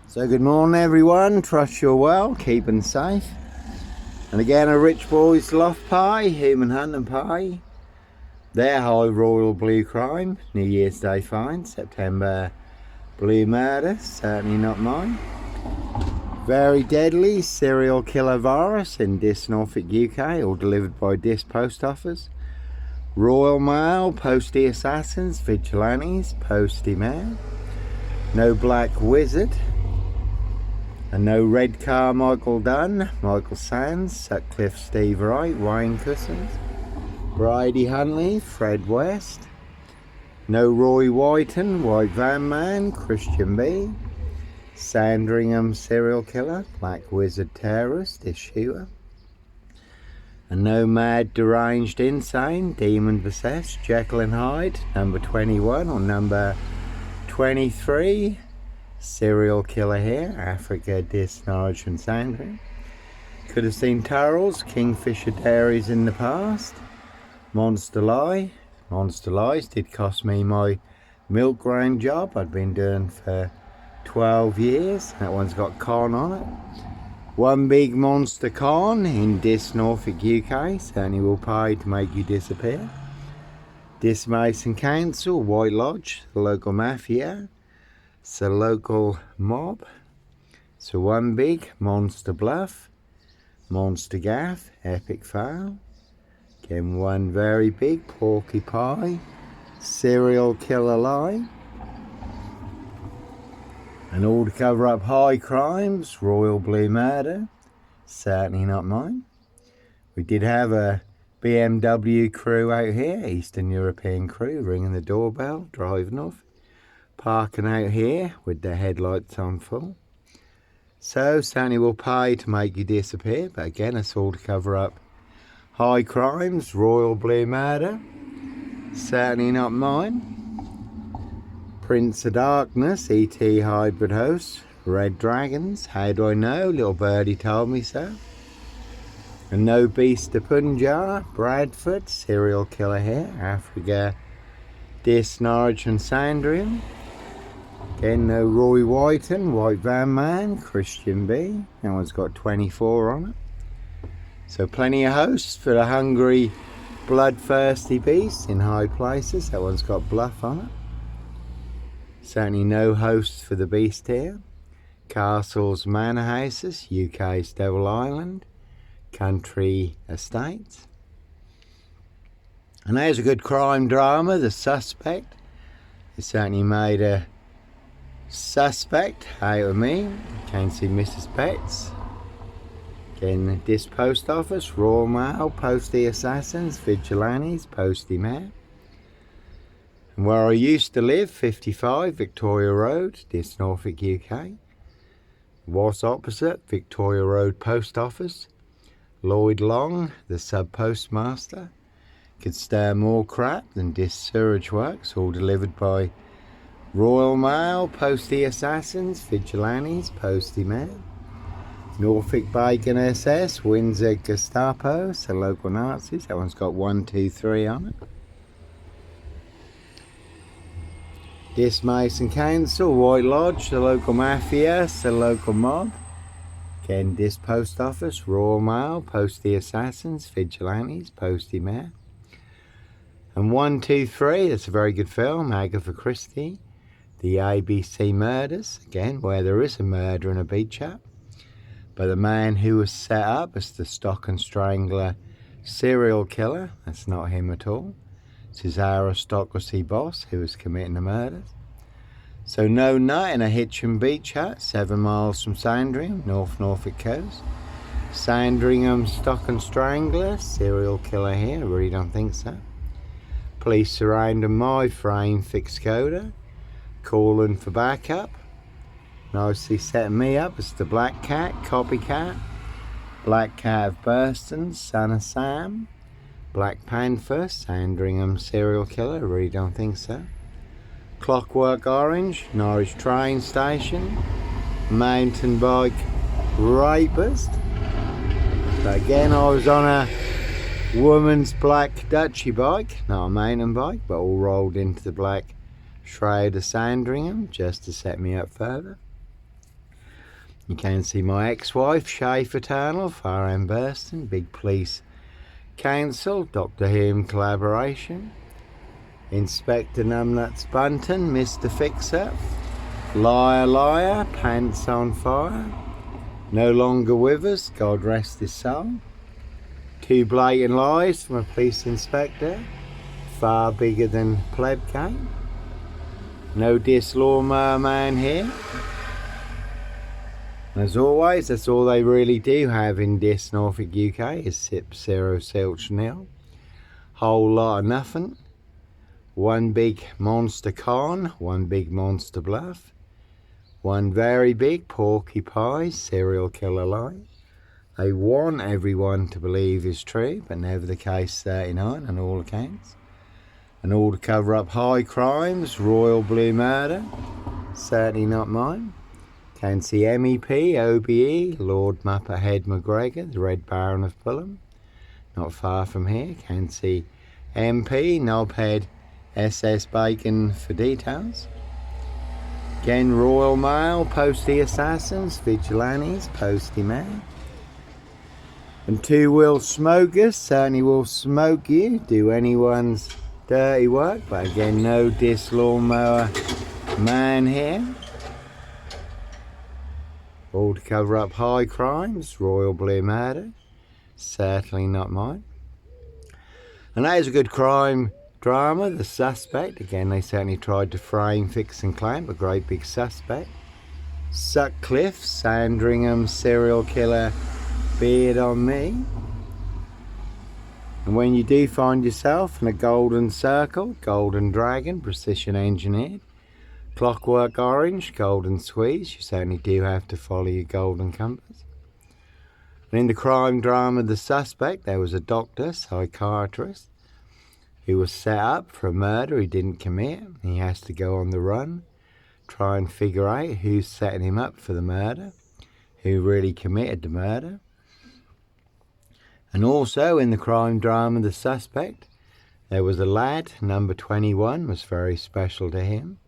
So good morning everyone, trust you're well, keeping safe. And again a Rich Boys Loft Pie, Human Hunting Pie. Their High Royal Blue Crime, New Year's Day find, September Blue Murder, certainly not mine. Very deadly serial killer virus in Dis, Norfolk, UK, all delivered by Dis Post Office. Royal Mail, Postie Assassins, Vigilantes, Postie Mail. No Black Wizard. And no Red Carmichael Dunn, Michael Sands, Sutcliffe Steve Wright, Wayne Cousins, Bridie Huntley, Fred West. No Roy Whiten, White Van Man, Christian B. Sandringham serial killer, Black Wizard terrorist, this shooter. And no mad, deranged, insane, demon possessed, Jekyll and Hyde, number 21 or number 23. Serial killer here, Africa, Dis, Norwich and Sandringham. Could have seen Turrells, Kingfisher Dairies in the past. Monster Lie. Monster Lies did cost me my milk grain job I'd been doing for 12 years. That one's got con on it. One Big Monster Con in Dis, Norfolk, UK. Certainly will pay to make you disappear. Dis Mason Council, White Lodge, the local mafia. It's a local mob. So One Big Monster Bluff, Monster Gaff, Epic Fail. Again, one very big Porky Pie, Serial Killer Lie. And all to cover up high crimes, Royal Blue Murder, certainly not mine. We did have a BMW crew out here, Eastern European crew, ringing the doorbell, driving off. Parking out here with the headlights on full. So certainly will pay to make you disappear, but again it's all to cover up high crimes, Royal Blue Murder, certainly not mine. Prince of Darkness, E.T. Hybrid Host, Red Dragons, how do I know? Little birdie told me so. And no Beast of Punjab, Bradford, serial killer here, Africa, Dis, Norwich and Sandringham. Again, no Roy Whiten, White Van Man, Christian B. That one's got 24 on it. So plenty of hosts for the hungry, bloodthirsty beasts in high places. That one's got Bluff on it. Certainly no hosts for the beast here. Castles, Manor Houses, UK's Devil Island, Country Estates. And there's a good crime drama, The Suspect. It certainly made a suspect out of me. Can't see Mrs. Betts. Again, Dis Post Office, Royal Mail, Postie Assassins, Vigilantes, Postie Mail. And where I used to live, 55 Victoria Road, Dis, Norfolk, UK. Was opposite Victoria Road Post Office. Lloyd Long, the sub-postmaster. Could stir more crap than Dis Sewage Works, all delivered by Royal Mail, Postie Assassins, Vigilantes, Postie Mail. Norfolk Bacon SS, Windsor Gestapo, so local Nazis. That one's got 1, 2, 3 on it. Dis Mason Council, White Lodge, the local mafia, the local mob. Again, Dis Post Office, Royal Mail, Postie Assassins, Vigilantes, Postie Mail. And 1, 2, 3, that's a very good film, Agatha Christie. The ABC Murders, again, where there is a murder and a beach up. But the man who was set up as the Stock and Strangler serial killer, that's not him at all. It's his aristocracy boss who was committing the murders. So no nut in a Hitchin beach hut, 7 miles from Sandringham, North Norfolk coast. Sandringham Stock and Strangler, serial killer here, I really don't think so. Police surrounding my frame fixed coda, calling for backup. Nicely setting me up as the Black Cat, Copycat, Black Cat of Burston, Son of Sam, Black Panther, Sandringham serial killer, I really don't think so. Clockwork Orange, Norwich train station, mountain bike rapist. But again, I was on a woman's black Dutchy bike, not a mountain bike, but all rolled into the black shroud of Sandringham just to set me up further. You can see my ex-wife, Shay Fraternal, Farham Burston, Big Police Council, Dr. Hume Collaboration, Inspector Numbnuts Bunton, Mr. Fixer, Liar Liar, Pants on Fire, No Longer With Us, God Rest His Soul, Two Blatant Lies from a Police Inspector, Far Bigger Than Pleb Cane, No Dis Lawnmower Man here. As always, that's all they really do have in Dis Norfolk UK is Sip 0 Silch Nil. Whole lot of nothing. One big monster con, one big monster bluff. One very big porcupine serial killer lie. They want everyone to believe is true, but never the case 39 on all accounts. And all to cover up high crimes, royal blue murder, certainly not mine. Can see MEP, OBE, Lord Muppethead McGregor, the Red Baron of Fulham, not far from here. Can see MP, Knobhead, SS Bacon for details. Again, Royal Mail, Postie Assassins, Vigilantes, Postie Man. And two will smokers, certainly will smoke you, do anyone's dirty work, but again, no Dis Lawnmower Man here. All to cover up high crimes, royal blue murder, certainly not mine. And that is a good crime drama. The Suspect, again they certainly tried to frame, fix and clamp a great big suspect. Sutcliffe, Sandringham serial killer, beard on me. And when you do find yourself in a golden circle, golden dragon, precision engineered, Clockwork Orange, Golden Squeeze, you certainly do have to follow your golden compass. And in the crime drama The Suspect, there was a doctor, psychiatrist, who was set up for a murder he didn't commit. He has to go on the run, try and figure out who's setting him up for the murder, who really committed the murder. And also in the crime drama The Suspect, there was a lad, number 21, was very special to him.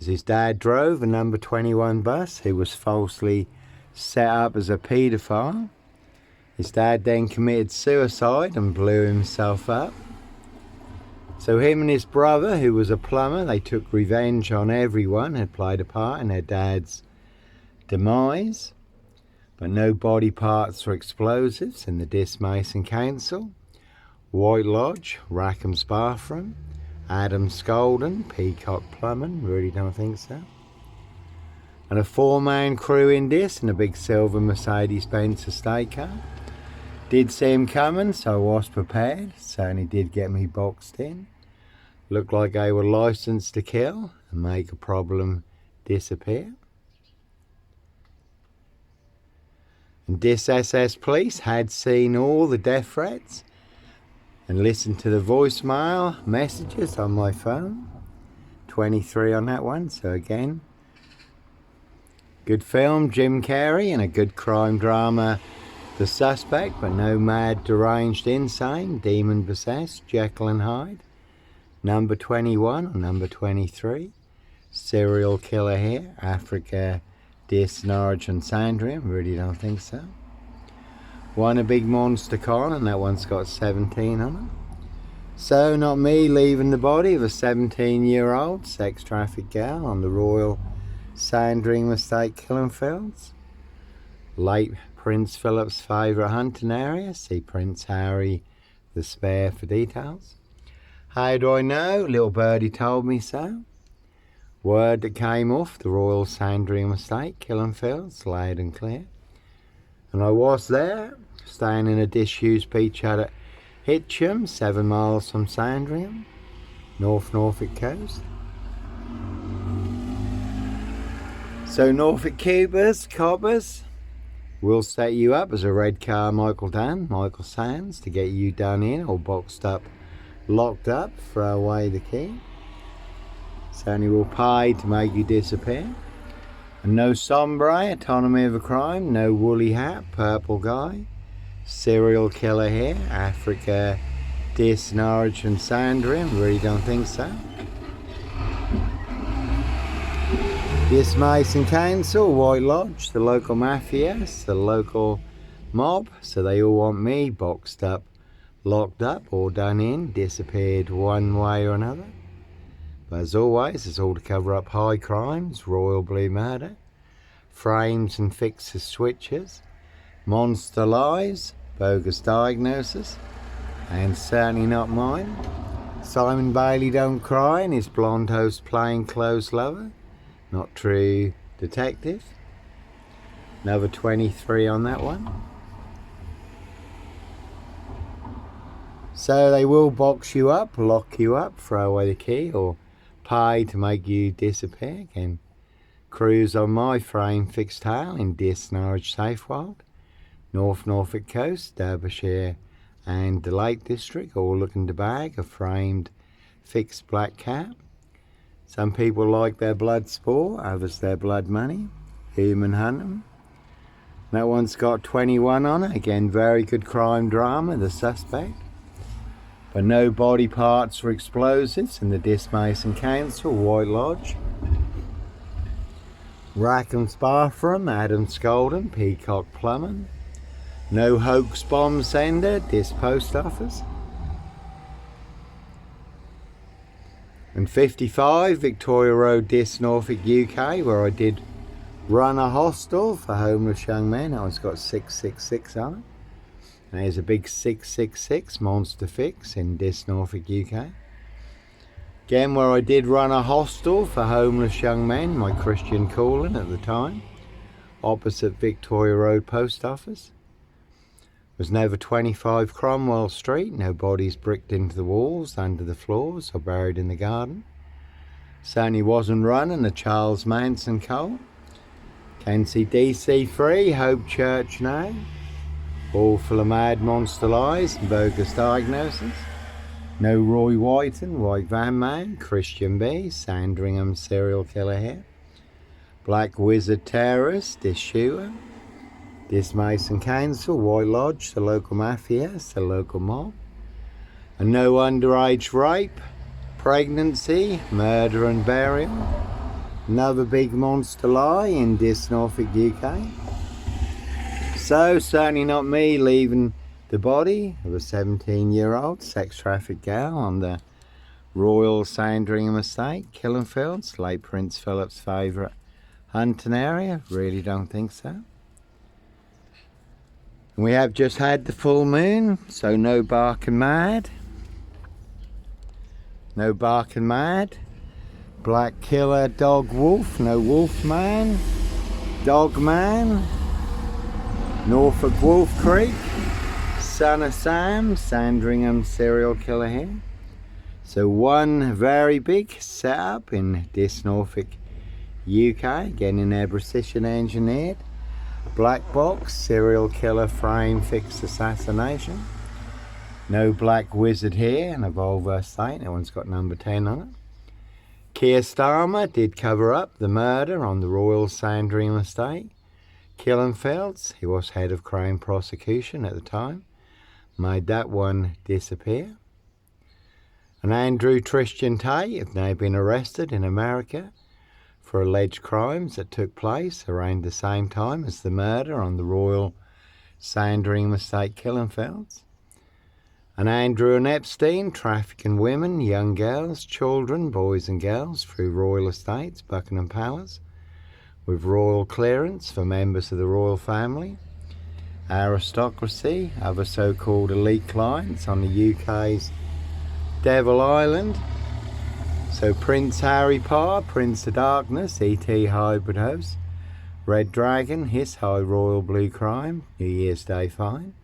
As his dad drove a number 21 bus, who was falsely set up as a paedophile. His dad then committed suicide and blew himself up. So him and his brother, who was a plumber, they took revenge on everyone who had played a part in their dad's demise. But no body parts or explosives in the Dis Mason Council, White Lodge, Rackham's Bathroom, Adam Scolden, Peacock Plumbing, really don't think so. And a 4-man crew in this, and a big silver Mercedes-Benz estate car. Did see him coming, so I was prepared. Certainly did get me boxed in. Looked like they were licensed to kill and make a problem disappear. And Dis SS Police had seen all the death threats and listened to the voicemail messages on my phone. 23 on that one, so again, good film, Jim Carrey, and a good crime drama, The Suspect, but no mad, deranged, insane, demon possessed, Jekyll and Hyde. Number 21 or number 23, serial killer here, Africa, Dis, Norwich and Sandringham, really don't think so. One a big monster con, and that one's got 17 on it. So not me leaving the body of a 17-year-old sex trafficked girl on the Royal Sandringham Estate killing fields. Late Prince Philip's favourite hunting area. See Prince Harry the Spare for details. How do I know? Little birdie told me so. Word that came off the Royal Sandringham Estate killing fields, loud and clear. And I was there, staying in a disused beach hut at Hitcham, 7 miles from Sandringham, North Norfolk coast. So Norfolk Cubers, cobbers, we'll set you up as a red car Michael Sands, to get you done in or boxed up, locked up, throw away the key. Certainly will pay to make you disappear. And no sombre, autonomy of a crime, no woolly hat, purple guy, serial killer here, Africa, Dis, Norwich and Sandringham, really don't think so. This Mason Council, White Lodge, the local mafias, the local mob, so they all want me boxed up, locked up, or done in, disappeared one way or another. But as always, it's all to cover up high crimes, royal blue murder, frames and fixes switches, monster lies, bogus diagnosis, and certainly not mine. Simon Bailey don't cry and his blonde host plain clothes lover. Not true detective. Another 23 on that one. So they will box you up, lock you up, throw away the key, or pay to make you disappear. Can cruise on my frame fixed tail in Dis Norwich Safewild, North Norfolk Coast, Derbyshire and the Lake District, all looking to bag a framed fixed black cat. Some people like their blood sport, others their blood money. Human hunting. That one's got 21 on it. Again, very good crime drama, the suspect. But no body parts or explosives in the Dis Mason Council, White Lodge. Rackham's Bathroom, Adam Scolden, Peacock Plumbing. No hoax bomb sender, Dis Post Office. And 55 Victoria Road, Dis, Norfolk, UK, where I did run a hostel for homeless young men. That one's got 666 on it. And there's a big 666 monster fix in Dis, Norfolk, UK. Again, where I did run a hostel for homeless young men, my Christian calling at the time, opposite Victoria Road Post Office. Was never 25 Cromwell Street, no bodies bricked into the walls, under the floors, or buried in the garden. Certainly wasn't running a Charles Manson cult. Can see DC Free, Hope Church now. All full of mad monster lies and bogus diagnosis. No Roy Whiten, White Van Man, Christian B, Sandringham serial killer here. Black Wizard terrorist, Dis shooter. Dis Mason Council, White Lodge, the local mafias, the local mob. And no underage rape, pregnancy, murder and burial. Another big monster lie in Dis, Norfolk, UK. So certainly not me leaving the body of a 17-year-old sex trafficked gal on the Royal Sandringham estate, Killenfields, late Prince Philip's favourite hunting area. Really don't think so. We have just had the full moon, so no barking mad. No barking mad. Black killer dog wolf, no wolf man. Dog man. Norfolk Wolf Creek. Son of Sam, Sandringham serial killer here. So one very big setup in Dis Norfolk, UK, getting their precision engineered. Black box, serial killer frame fixed assassination. No black wizard here in a Volvo estate. That one's got number 10 on it. Keir Starmer did cover up the murder on the Royal Sandringham estate. Killenfields, he was head of crime prosecution at the time. Made that one disappear. And Andrew Tristan Tate have now been arrested in America for alleged crimes that took place around the same time as the murder on the Royal Sandringham estate, Killenfields. And Andrew and Epstein trafficking women, young girls, children, boys and girls through royal estates, Buckingham Palace, with royal clearance for members of the royal family, aristocracy, other so-called elite clients on the UK's Devil Island. So Prince Harry Potter, Prince of Darkness, E.T. hybrid host, Red Dragon, his high royal blue crime, New Year's Day fine,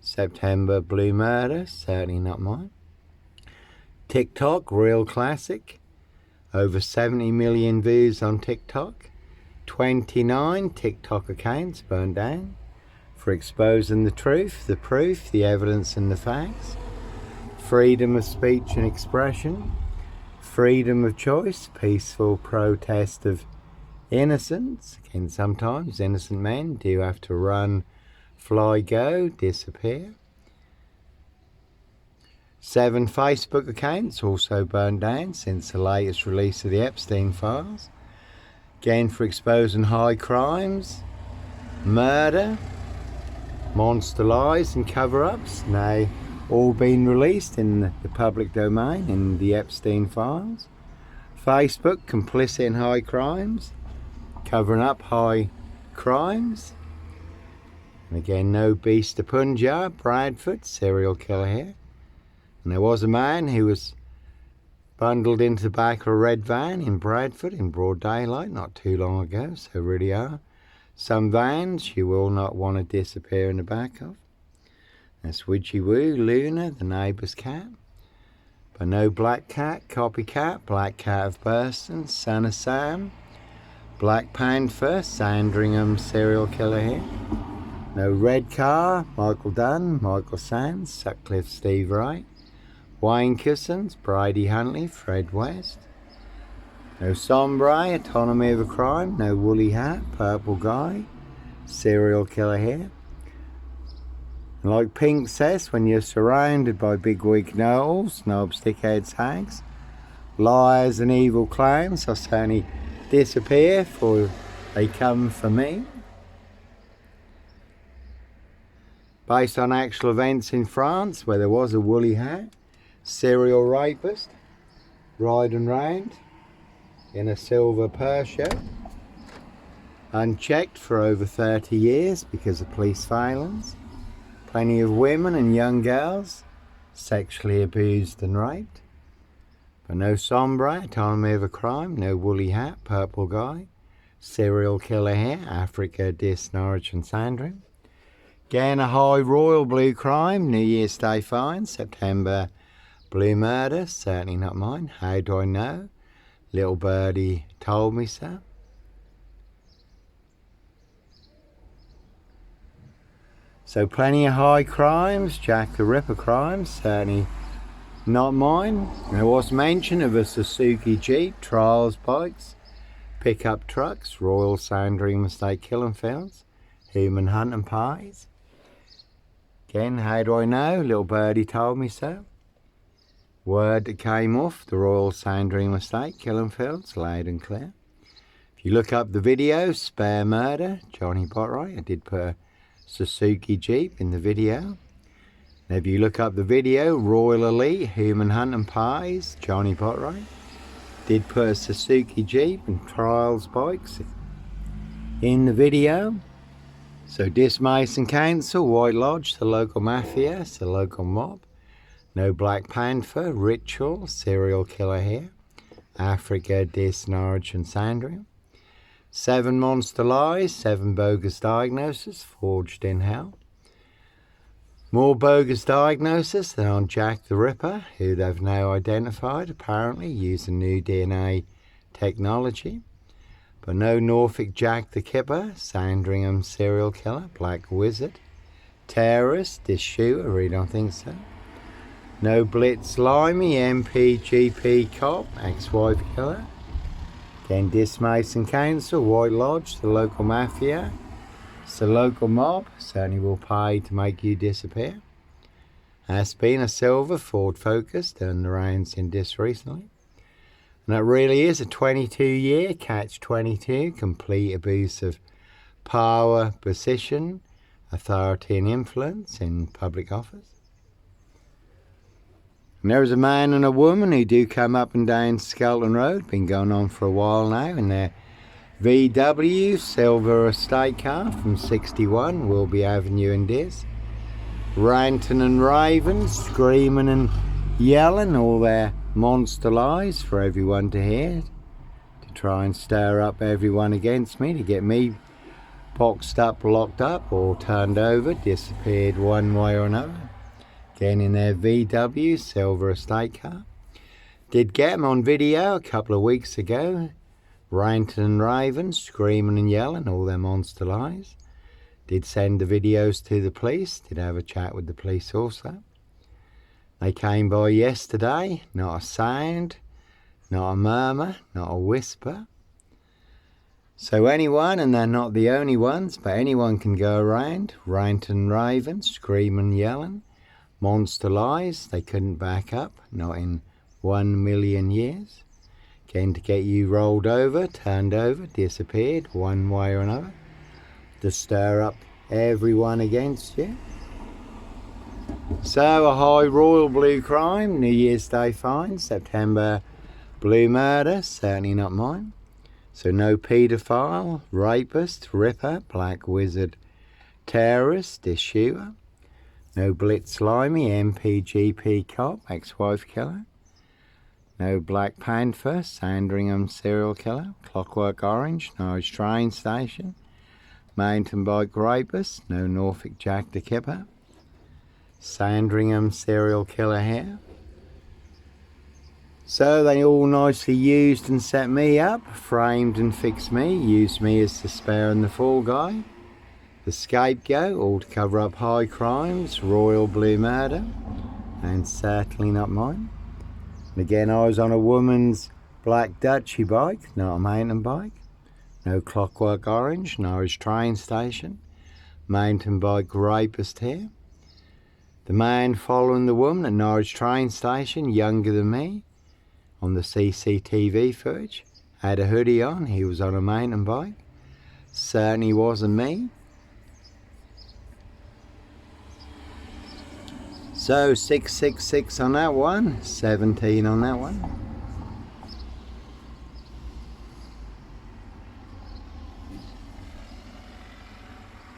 September blue murder, certainly not mine. TikTok, real classic, over 70 million views on TikTok, 29 TikTok accounts burned down for exposing the truth, the proof, the evidence and the facts. Freedom of speech and expression, freedom of choice, peaceful protest of innocence. Again, sometimes innocent men do have to run, fly, go, disappear. 7 Facebook accounts also burned down since the latest release of the Epstein files. Again for exposing high crimes, murder, monster lies and cover-ups, now all been released in the public domain in the Epstein files. Facebook, complicit in high crimes, covering up high crimes. And again, no beast of Punjab, Bradford, serial killer here. And there was a man who was bundled into the back of a red van in Bradford in broad daylight not too long ago. So really are some vans you will not want to disappear in the back of. That's Widgy Woo, Luna, the neighbour's cat. But no black cat, copycat, black cat of Burston, son of Sam. Black Panther, Sandringham serial killer here. No red car, Michael Dunn, Michael Sands, Sutcliffe Steve Wright. Wayne Cousins, Brady Huntley, Fred West. No sombre, autonomy of a crime. No woolly hat, purple guy, serial killer here. And like Pink says, when you're surrounded by bigwig gnolls, snob stickheads, hags, liars and evil clowns, I'll certainly disappear for they come for me. Based on actual events in France where there was a woolly hat, serial rapist, riding round in a silver Porsche, unchecked for over 30 years because of police violence. Plenty of women and young girls sexually abused and raped. But no sombre, autonomy of a crime, no woolly hat, purple guy, serial killer here, Africa, Dis, Norwich and Sandringham. Again, a high royal blue crime, New Year's Day fine, September blue murder, certainly not mine. How do I know? Little birdie told me so. So plenty of high crimes, Jack the Ripper crimes, certainly not mine. There was mention of a Suzuki Jeep, trials bikes, pickup trucks, Royal Sandringham Estate killing fields, human hunting pies. Again, how do I know? Little birdie told me so. Word that came off the Royal Sandringham Estate killing fields, loud and clear. If you look up the video, Spare Murder, Johnny Botwright, I did put a Suzuki Jeep in the video. And if you look up the video, Royal Elite, Human Hunting Pies, Johnny Botwright, did put a Suzuki Jeep and trials bikes in the video. So Dis Mason Council, White Lodge, the local mafia, the local mob. No Black Panther, Ritual, serial killer here. Africa, Dis, Norwich and Sandringham. 7 monster lies, 7 bogus diagnoses forged in hell. More bogus diagnosis than on Jack the Ripper, who they've now identified apparently using new DNA technology. But no Norfolk Jack the Kipper, Sandringham serial killer, Black Wizard, terrorist, this shooter, I really don't think so. No Blitz Limey, MP, GP cop, ex-wife killer. Again, Dis Mason Council, White Lodge, the local mafia. It's the local mob, certainly will pay to make you disappear. Has been a silver Ford Focus, turned around in Dis recently. And that really is a 22-year catch-22, complete abuse of power, position, authority and influence in public office. And there was a man and a woman who do come up and down Skelton Road, been going on for a while now, in their VW silver estate car from 61 Wilby Avenue in Dis. Ranting and raving, screaming and yelling all their monster lies for everyone to hear, to try and stir up everyone against me, to get me boxed up, locked up or turned over, disappeared one way or another. Again in their VW silver estate car. Did get them on video a couple of weeks ago, ranting and raving, screaming and yelling all their monster lies. Did send the videos to the police, did have a chat with the police also. They came by yesterday, not a sound, not a murmur, not a whisper. So anyone, and they're not the only ones, but anyone can go around, ranting and raving, screaming and yelling. Monster lies they couldn't back up, not in 1 million years. Again, to get you rolled over, turned over, disappeared one way or another. To stir up everyone against you. So, a high royal blue crime, New Year's Day fine, September blue murder, certainly not mine. So no paedophile, rapist, ripper, black wizard, terrorist, issuer. No blitz slimy, MPGP cop, ex-wife killer. No Black Panther, Sandringham serial killer, Clockwork Orange, Norwich train station. Mountain bike rapist, no Norfolk Jack the Kipper. Sandringham serial killer here. So they all nicely used and set me up, framed and fixed me, used me as the spare and the fall guy, the scapegoat, all to cover up high crimes, royal blue murder, and certainly not mine. And again, I was on a woman's black Dutchy bike, not a mountain bike. No Clockwork Orange, Norwich train station, mountain bike rapist here. The man following the woman at Norwich train station, younger than me, on the CCTV footage, had a hoodie on, he was on a mountain bike, certainly wasn't me. So 666 on that one, 17 on that one.